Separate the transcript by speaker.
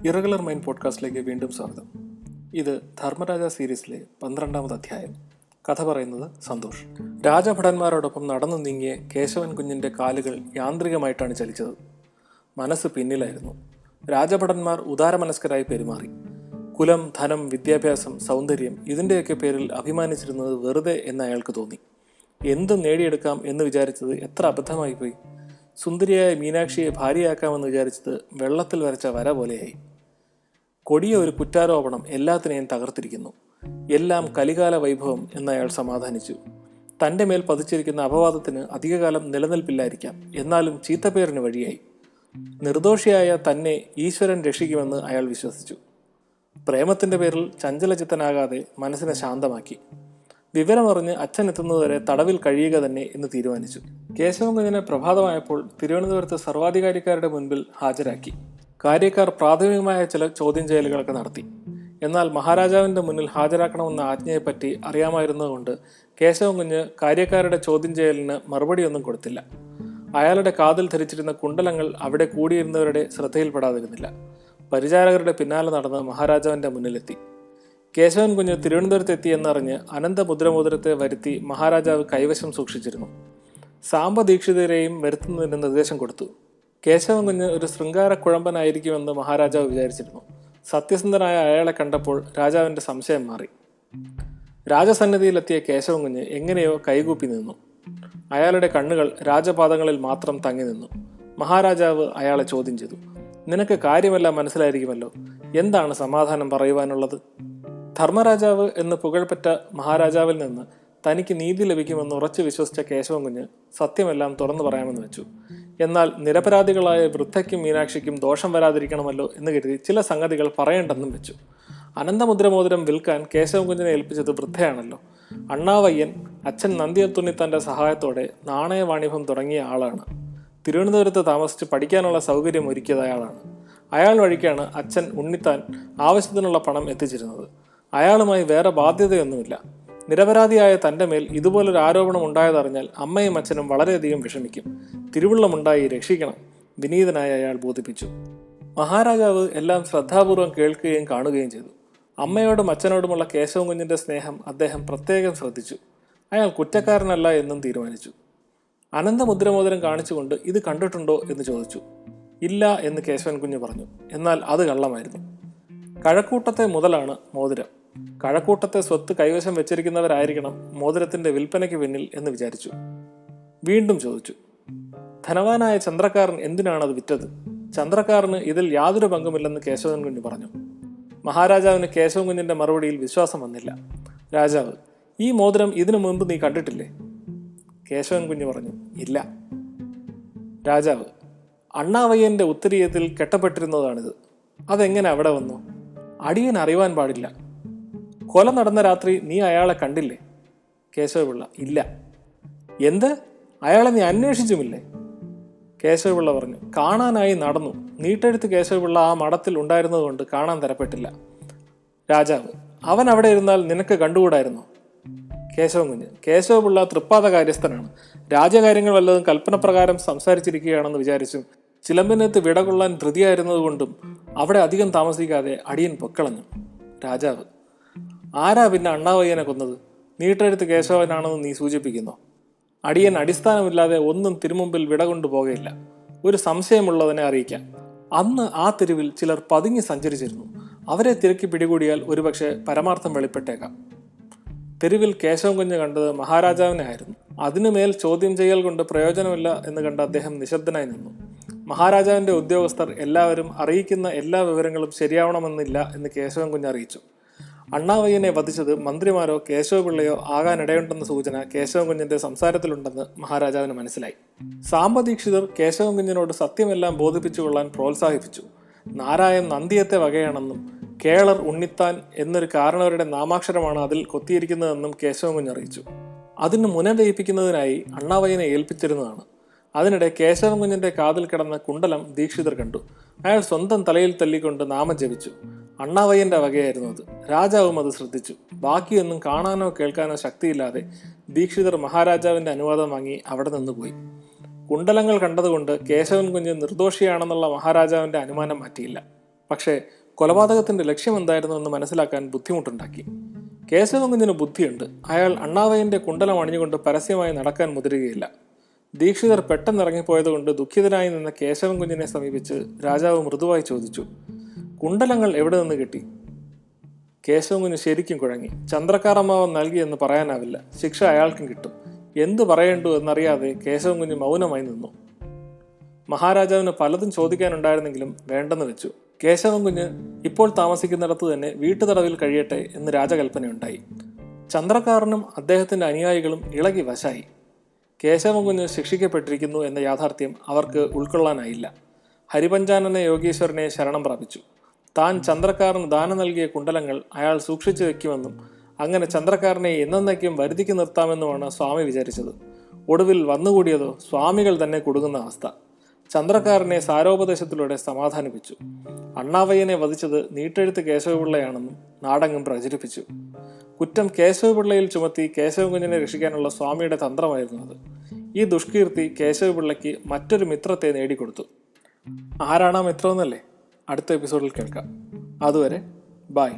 Speaker 1: Irregular mind പോഡ്കാസ്റ്റിലേക്ക് വീണ്ടും സ്വാഗതം. ഇത് ധർമ്മരാജ സീരീസിലെ 12ാമത് അധ്യായം. കഥ പറയുന്നത് സന്തോഷ്. രാജഭടന്മാരോടൊപ്പം നടന്നു നീങ്ങിയ കേശവൻ കുഞ്ഞിൻ്റെ കാലുകൾ യാന്ത്രികമായിട്ടാണ് ചലിച്ചത്. മനസ്സ് പിന്നിലായിരുന്നു. രാജഭടന്മാർ ഉദാരമനസ്കരായി പെരുമാറി. കുലം, ധനം, വിദ്യാഭ്യാസം, സൗന്ദര്യം ഇതിൻ്റെയൊക്കെ പേരിൽ അഭിമാനിച്ചിരുന്നത് വെറുതെ എന്ന് അയാൾക്ക് തോന്നി. എന്തും നേടിയെടുക്കാം എന്ന് വിചാരിച്ചത് എത്ര അബദ്ധമായി പോയി. സുന്ദരിയായ മീനാക്ഷിയെ ഭാര്യയാക്കാമെന്ന് വിചാരിച്ചത് വെള്ളത്തിൽ വരച്ച വര പോലെയായി. കൊടിയ ഒരു കുറ്റാരോപണം എല്ലാത്തിനെയും തകർത്തിരിക്കുന്നു. എല്ലാം കലികാല വൈഭവം എന്നയാൾ സമാധാനിച്ചു. തൻ്റെ മേൽ പതിച്ചിരിക്കുന്ന അപവാദത്തിന് അധികകാലം നിലനിൽപ്പില്ലായിരിക്കാം, എന്നാലും ചീത്തപ്പേരിന് വഴിയായി. നിർദോഷിയായ തന്നെ ഈശ്വരൻ രക്ഷിക്കുമെന്ന് അയാൾ വിശ്വസിച്ചു. പ്രേമത്തിൻ്റെ പേരിൽ ചഞ്ചലചിത്തനാകാതെ മനസ്സിനെ ശാന്തമാക്കി. വിവരമറിഞ്ഞ് അച്ഛൻ എത്തുന്നതുവരെ തടവിൽ കഴിയുക തന്നെ എന്ന് തീരുമാനിച്ചു. കേശവൻ കുഞ്ഞിനെ പ്രഭാതമായപ്പോൾ തിരുവനന്തപുരത്ത് സർവാധികാരിക്കാരുടെ മുൻപിൽ ഹാജരാക്കി. കാര്യക്കാർ പ്രാഥമികമായ ചില ചോദ്യം ചെയ്യലുകളൊക്കെ നടത്തി. എന്നാൽ മഹാരാജാവിൻ്റെ മുന്നിൽ ഹാജരാക്കണമെന്ന ആജ്ഞയെപ്പറ്റി അറിയാമായിരുന്നതുകൊണ്ട് കേശവൻ കുഞ്ഞ് കാര്യക്കാരുടെ ചോദ്യം ചെയ്യലിന് മറുപടിയൊന്നും കൊടുത്തില്ല. അയാളുടെ കാതിൽ ധരിച്ചിരുന്ന കുണ്ടലങ്ങൾ അവിടെ കൂടിയിരുന്നവരുടെ ശ്രദ്ധയിൽപ്പെടാതിരുന്നില്ല. പരിചാരകരുടെ പിന്നാലെ നടന്ന് മഹാരാജാവിൻ്റെ മുന്നിലെത്തി. കേശവൻ കുഞ്ഞ് തിരുവനന്തപുരത്ത് എന്നറിഞ്ഞ് അനന്തമുദ്രമോതിരത്തെ വരുത്തി മഹാരാജാവ് കൈവശം സൂക്ഷിച്ചിരുന്നു. സാമ്പദീക്ഷിതരെയും വരുത്തുന്നതിന് നിർദ്ദേശം കൊടുത്തു. കേശവൻ കുഞ്ഞ് ഒരു ശൃംഗാര കുഴമ്പനായിരിക്കുമെന്ന് മഹാരാജാവ് വിചാരിച്ചിരുന്നു. സത്യസന്ധനായ അയാളെ കണ്ടപ്പോൾ രാജാവിൻ്റെ സംശയം മാറി. രാജസന്നിധിയിലെത്തിയ കേശവൻ കുഞ്ഞ് എങ്ങനെയോ കൈകൂപ്പി നിന്നു. അയാളുടെ കണ്ണുകൾ രാജപാദങ്ങളിൽ മാത്രം തങ്ങി നിന്നു. മഹാരാജാവ് അയാളെ ചോദ്യം ചെയ്തു. നിനക്ക് കാര്യമെല്ലാം മനസ്സിലായിരിക്കുമല്ലോ, എന്താണ് സമാധാനം പറയുവാനുള്ളത്? ധർമ്മരാജാവ് എന്ന് പുകഴ്പെറ്റ മഹാരാജാവിൽ നിന്ന് തനിക്ക് നീതി ലഭിക്കുമെന്ന് ഉറച്ചു വിശ്വസിച്ച കേശവൻ കുഞ്ഞ് സത്യമെല്ലാം തുറന്നു പറയാമെന്ന് വെച്ചു. എന്നാൽ നിരപരാധികളായ വൃദ്ധയ്ക്കും മീനാക്ഷിക്കും ദോഷം വരാതിരിക്കണമല്ലോ എന്ന് കരുതി ചില സംഗതികൾ പറയേണ്ടെന്നും വെച്ചു. അനന്തമുദ്രമോതിരം വിൽക്കാൻ കേശവൻ കുഞ്ഞിനെ ഏൽപ്പിച്ചത് വൃദ്ധയാണല്ലോ. അണ്ണാവയ്യൻ അച്ഛൻ നന്ദിയത്തുണ്ണിത്താൻ്റെ സഹായത്തോടെ നാണയവാണിഭം തുടങ്ങിയ ആളാണ്. തിരുവനന്തപുരത്ത് താമസിച്ച് പഠിക്കാനുള്ള സൗകര്യം ഒരുക്കിയത് അയാളാണ്. അയാൾ വഴിക്കാണ് അച്ഛൻ ഉണ്ണിത്താൻ ആവശ്യത്തിനുള്ള പണം എത്തിച്ചിരുന്നത്. അയാളുമായി വേറെ ബാധ്യതയൊന്നുമില്ല. നിരപരാധിയായ തൻ്റെ മേൽ ഇതുപോലൊരു ആരോപണം ഉണ്ടായതറിഞ്ഞാൽ അമ്മയും അച്ഛനും വളരെയധികം വിഷമിക്കും. തിരുവുള്ളമുണ്ടായി രക്ഷിക്കണം, വിനീതനായ അയാൾ ബോധിപ്പിച്ചു. മഹാരാജാവ് എല്ലാം ശ്രദ്ധാപൂർവം കേൾക്കുകയും കാണുകയും ചെയ്തു. അമ്മയോടും അച്ഛനോടുമുള്ള കേശവൻ കുഞ്ഞിൻ്റെ സ്നേഹം അദ്ദേഹം പ്രത്യേകം ശ്രദ്ധിച്ചു. അയാൾ കുറ്റക്കാരനല്ല എന്നും തീരുമാനിച്ചു. അനന്തമുദ്രമോതിരം കാണിച്ചുകൊണ്ട് ഇത് കണ്ടിട്ടുണ്ടോ എന്ന് ചോദിച്ചു. ഇല്ല എന്ന് കേശവൻ കുഞ്ഞ് പറഞ്ഞു. എന്നാൽ അത് കള്ളമായിരുന്നു. കഴക്കൂട്ടത്തെ മുതലാണ് മോതിരം. കഴക്കൂട്ടത്തെ സ്വത്ത് കൈവശം വെച്ചിരിക്കുന്നവരായിരിക്കണം മോതിരത്തിന്റെ വിൽപ്പനയ്ക്ക് പിന്നിൽ എന്ന് വിചാരിച്ചു. വീണ്ടും ചോദിച്ചു. ധനവാനായ ചന്ദ്രക്കാരൻ എന്തിനാണത് വിറ്റത്? ചന്ദ്രക്കാരന് ഇതിൽ യാതൊരു പങ്കുമില്ലെന്ന് കേശവൻ കുഞ്ഞ് പറഞ്ഞു. മഹാരാജാവിന് കേശവൻ കുഞ്ഞിന്റെ മറുപടിയിൽ വിശ്വാസം വന്നില്ല. രാജാവ്, ഈ മോതിരം ഇതിനു മുൻപ് നീ കണ്ടിട്ടില്ലേ? കേശവൻ കുഞ്ഞ് പറഞ്ഞു, ഇല്ല. രാജാവ്, അണ്ണാവയ്യന്റെ ഉത്തരീയത്തിൽ കെട്ടപ്പെട്ടിരുന്നതാണിത്. അതെങ്ങനെ അവിടെ വന്നു? അടിയൻ അറിയുവാൻ പാടില്ല. കൊല നടന്ന രാത്രി നീ അയാളെ കണ്ടില്ലേ? കേശവപിള്ള, ഇല്ല. എന്ത്? അയാളെ നീ അന്വേഷിച്ചുമില്ലേ? കേശവപിള്ള പറഞ്ഞു, കാണാനായി നടന്നു. നീട്ടെഴുത്ത് കേശവപിള്ള ആ മഠത്തിൽ ഉണ്ടായിരുന്നതുകൊണ്ട് കാണാൻ തരപ്പെട്ടില്ല. രാജാവ്, അവൻ അവിടെ ഇരുന്നാൽ നിനക്ക് കണ്ടുകൂടായിരുന്നോ? കേശവൻ കുഞ്ഞ്, കേശവപിള്ള തൃപ്പാദ കാര്യസ്ഥനാണ്. രാജകാര്യങ്ങൾ വല്ലതും കൽപ്പനപ്രകാരം സംസാരിച്ചിരിക്കുകയാണെന്ന് വിചാരിച്ചും ചിലമ്പിനകത്ത് വിടകൊള്ളാൻ ധൃതിയായിരുന്നതുകൊണ്ടും അവിടെ അധികം താമസിക്കാതെ അടിയൻ പൊക്കളഞ്ഞു. രാജാവ്, ആരാ പിന്നെ അണ്ണാവയ്യനെ കൊന്നത്? നീട്ടെഴുത്ത് കേശവനാണെന്ന് നീ സൂചിപ്പിക്കുന്നു. അടിയൻ അടിസ്ഥാനമില്ലാതെ ഒന്നും തിരുമുമ്പിൽ വിടകൊണ്ടു പോകയില്ല. ഒരു സംശയമുള്ളതിനെ അറിയിക്കാം. അന്ന് ആ തെരുവിൽ ചിലർ പതുങ്ങി സഞ്ചരിച്ചിരുന്നു. അവരെ തിരക്കി പിടികൂടിയാൽ ഒരുപക്ഷെ പരമാർത്ഥം വെളിപ്പെട്ടേക്കാം. തെരുവിൽ കേശവൻ കുഞ്ഞ് കണ്ടത് മഹാരാജാവിനെ ആയിരുന്നു. അതിനുമേൽ ചോദ്യം ചെയ്യൽ കൊണ്ട് പ്രയോജനമില്ല എന്ന് കണ്ട അദ്ദേഹം നിശബ്ദനായി നിന്നു. മഹാരാജാവിൻ്റെ ഉദ്യോഗസ്ഥർ എല്ലാവരും അറിയിക്കുന്ന എല്ലാ വിവരങ്ങളും ശരിയാവണമെന്നില്ല എന്ന് കേശവൻ കുഞ്ഞ് അറിയിച്ചു. അണ്ണാവയ്യനെ വധിച്ചത് മന്ത്രിമാരോ കേശവപിള്ളയോ ആകാനിടയുണ്ടെന്ന സൂചന കേശവൻ കുഞ്ഞിന്റെ സംസാരത്തിലുണ്ടെന്ന് മഹാരാജാവിന് മനസ്സിലായി. സാമ്പദീക്ഷിതർ കേശവൻ കുഞ്ഞിനോട് സത്യമെല്ലാം ബോധിപ്പിച്ചുകൊള്ളാൻ പ്രോത്സാഹിപ്പിച്ചു. നാരായൺ നന്ദിയത്തെ വകയാണെന്നും കേളർ ഉണ്ണിത്താൻ എന്നൊരു കാരണവരുടെ നാമാക്ഷരമാണ് അതിൽ കൊത്തിയിരിക്കുന്നതെന്നും കേശവൻ കുഞ്ഞ് അറിയിച്ചു. അതിന് മുനവയിപ്പിക്കുന്നതിനായി അണ്ണാവയ്യനെ ഏൽപ്പിച്ചിരുന്നതാണ്. അതിനിടെ കേശവൻ കുഞ്ഞിന്റെ കാതിൽ കിടന്ന കുണ്ടലം ദീക്ഷിതർ കണ്ടു. അയാൾ സ്വന്തം തലയിൽ തല്ലിക്കൊണ്ട് നാമം ജപിച്ചു. അണ്ണാവയ്യന്റെ വകയായിരുന്നു അത്. രാജാവും അത് ശ്രദ്ധിച്ചു. ബാക്കിയൊന്നും കാണാനോ കേൾക്കാനോ ശക്തിയില്ലാതെ ദീക്ഷിതർ മഹാരാജാവിന്റെ അനുവാദം വാങ്ങി അവിടെ നിന്ന് പോയി. കുണ്ടലങ്ങൾ കണ്ടതുകൊണ്ട് കേശവൻ കുഞ്ഞ് നിർദോഷിയാണെന്നുള്ള മഹാരാജാവിന്റെ അനുമാനം മാറ്റിയില്ല. പക്ഷേ കൊലപാതകത്തിന്റെ ലക്ഷ്യം എന്തായിരുന്നു എന്ന് മനസ്സിലാക്കാൻ ബുദ്ധിമുട്ടുണ്ടാക്കി. കേശവൻകുഞ്ഞിന് ബുദ്ധിയുണ്ട്. അയാൾ അണ്ണാവയ്യന്റെ കുണ്ടലം അണിഞ്ഞുകൊണ്ട് പരസ്യമായി നടക്കാൻ മുതിരുകയില്ല. ദീക്ഷിതർ പെട്ടെന്നിറങ്ങിപ്പോയതുകൊണ്ട് ദുഃഖിതനായി നിന്ന കേശവൻകുഞ്ഞിനെ സമീപിച്ച് രാജാവ് മൃദുവായി ചോദിച്ചു, കുണ്ടലങ്ങൾ എവിടെ നിന്ന് കിട്ടി? കേശവൻകുഞ്ഞ് ശരിക്കും കുഴങ്ങി. ചന്ദ്രക്കാറമ്മാവൻ നൽകിയെന്ന് പറയാനാവില്ല, ശിക്ഷ അയാൾക്കും കിട്ടും. എന്തു പറയേണ്ടു എന്നറിയാതെ കേശവൻകുഞ്ഞ് മൗനമായി നിന്നു. മഹാരാജാവിന് പലതും ചോദിക്കാനുണ്ടായിരുന്നെങ്കിലും വേണ്ടെന്ന് വെച്ചു. കേശവൻകുഞ്ഞ് ഇപ്പോൾ താമസിക്കുന്നിടത്ത് തന്നെ വീട്ടുതടവിൽ കഴിയട്ടെ എന്ന് രാജകൽപ്പനയുണ്ടായി. ചന്ദ്രക്കാരനും അദ്ദേഹത്തിന്റെ അനുയായികളും ഇളകി വശായി. കേശവൻകുഞ്ഞ് ശിക്ഷിക്കപ്പെട്ടിരിക്കുന്നു എന്ന യാഥാർത്ഥ്യം അവർക്ക് ഉൾക്കൊള്ളാനായില്ല. ഹരിപഞ്ചാനന യോഗീശ്വരനെ ശരണം പ്രാപിച്ചു. താൻ ചന്ദ്രക്കാരന് ദാനം നൽകിയ കുണ്ടലങ്ങൾ അയാൾ സൂക്ഷിച്ചു വെക്കുമെന്നും അങ്ങനെ ചന്ദ്രക്കാരനെ എന്നേക്കും വരുതിക്ക് നിർത്താമെന്നുമാണ് സ്വാമി വിചാരിച്ചത്. ഒടുവിൽ വന്നുകൂടിയതോ സ്വാമികൾ തന്നെ കുടുങ്ങുന്ന അവസ്ഥ. ചന്ദ്രക്കാരനെ സാരോപദേശത്തിലൂടെ സമാധാനിപ്പിച്ചു. അണ്ണാവയ്യനെ വധിച്ചത് നീട്ടെഴുത്ത് കേശവപിള്ളയാണെന്നും നാടെങ്ങും പ്രചരിപ്പിച്ചു. കുറ്റം കേശവപിള്ളയിൽ ചുമത്തി കേശവൻകുഞ്ഞിനെ രക്ഷിക്കാനുള്ള സ്വാമിയുടെ തന്ത്രമായിരുന്നു അത്. ഈ ദുഷ്കീർത്തി കേശവപിള്ളയ്ക്ക് മറ്റൊരു മിത്രത്തെ നേടിക്കൊടുത്തു. ആരാണ് ആ മിത്രമെന്നല്ലേ അടുത്ത എപ്പിസോഡിൽ കേൾക്കാം. അതുവരെ ബൈ.